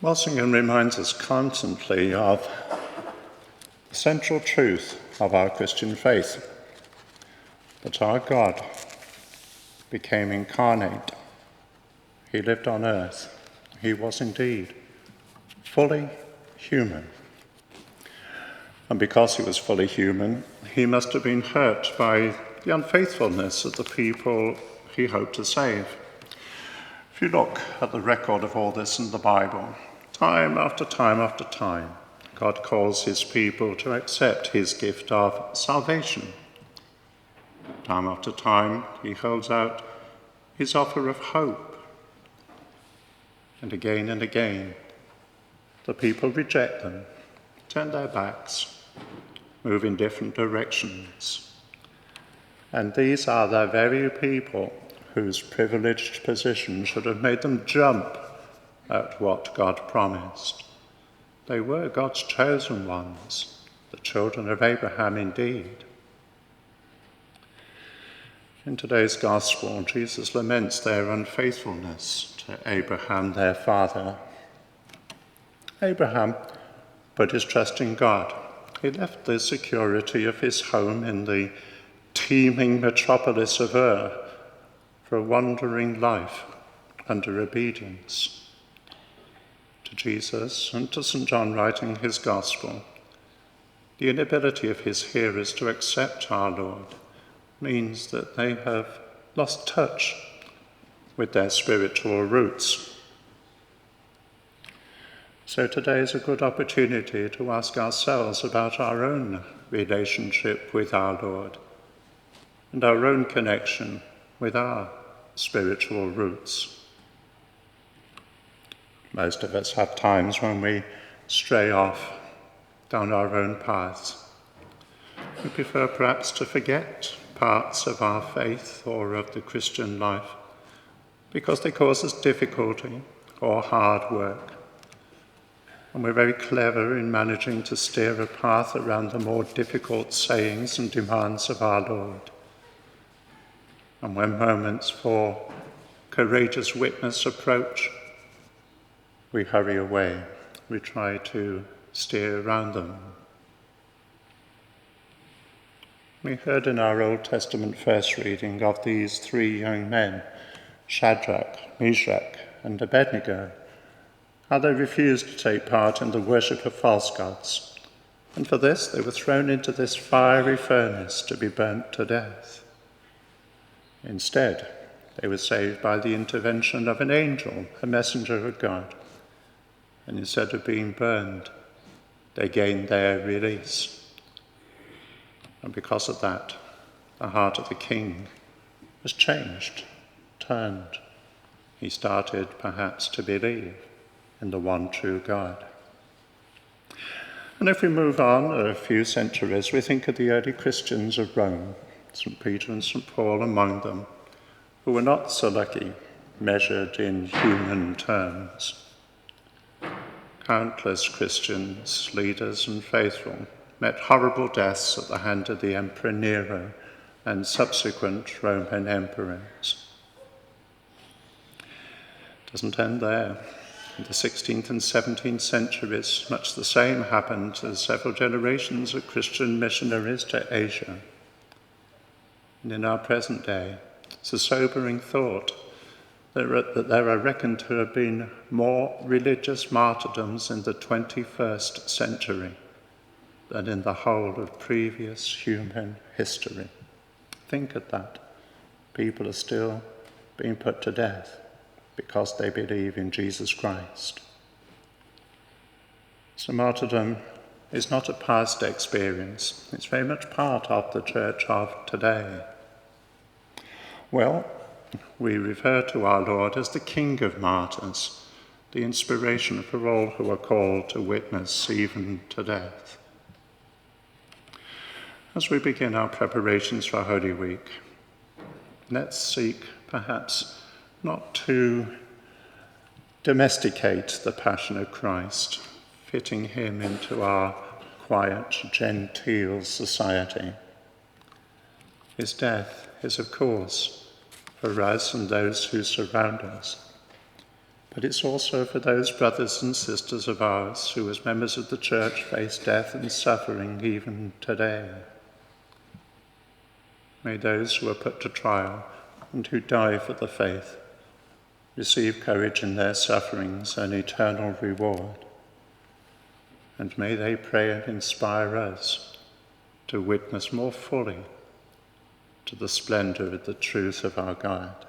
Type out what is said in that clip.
Walsingham reminds us constantly of the central truth of our Christian faith, that our God became incarnate. He lived on earth. He was indeed fully human. And because he was fully human, he must have been hurt by the unfaithfulness of the people he hoped to save. If you look at the record of all this in the Bible, time after time after time, God calls his people to accept his gift of salvation. Time after time, he holds out his offer of hope. And again, the people reject them, turn their backs, move in different directions. And these are the very people whose privileged position should have made them jump at what God promised. They were God's chosen ones, the children of Abraham indeed. In today's gospel, Jesus laments their unfaithfulness to Abraham, their father. Abraham put his trust in God. He left the security of his home in the teeming metropolis of Ur for a wandering life under obedience. To Jesus and to St. John writing his gospel, the inability of his hearers to accept our Lord means that they have lost touch with their spiritual roots. So today is a good opportunity to ask ourselves about our own relationship with our Lord and our own connection with our spiritual roots. Most of us have times when we stray off down our own paths. We prefer perhaps to forget parts of our faith or of the Christian life because they cause us difficulty or hard work. And we're very clever in managing to steer a path around the more difficult sayings and demands of our Lord. And when moments for courageous witness approach, we hurry away. We try to steer around them. We heard in our Old Testament first reading of these three young men, Shadrach, Meshach, and Abednego, how they refused to take part in the worship of false gods, and for this they were thrown into this fiery furnace to be burnt to death. Instead, they were saved by the intervention of an angel, a messenger of God, and instead of being burned, they gained their release. And because of that, the heart of the king was changed, turned. He started perhaps to believe in the one true God. And if we move on a few centuries, we think of the early Christians of Rome, St. Peter and St. Paul among them, who were not so lucky, measured in human terms. Countless Christians, leaders and faithful, met horrible deaths at the hand of the Emperor Nero and subsequent Roman emperors. It doesn't end there. In the 16th and 17th centuries, much the same happened to several generations of Christian missionaries to Asia. And in our present day, it's a sobering thought that there are reckoned to have been more religious martyrdoms in the 21st century than in the whole of previous human history. Think of that. People are still being put to death because they believe in Jesus Christ. So martyrdom is not a past experience. It's very much part of the church of today. Well, we refer to our Lord as the King of Martyrs, the inspiration for all who are called to witness even to death. As we begin our preparations for Holy Week, let's seek perhaps not to domesticate the Passion of Christ, fitting him into our quiet, genteel society. His death is, of course, for us and those who surround us, but it's also for those brothers and sisters of ours who, as members of the Church, face death and suffering even today. May those who are put to trial and who die for the faith receive courage in their sufferings and eternal reward. And may they pray and inspire us to witness more fully to the splendour of the truth of our God.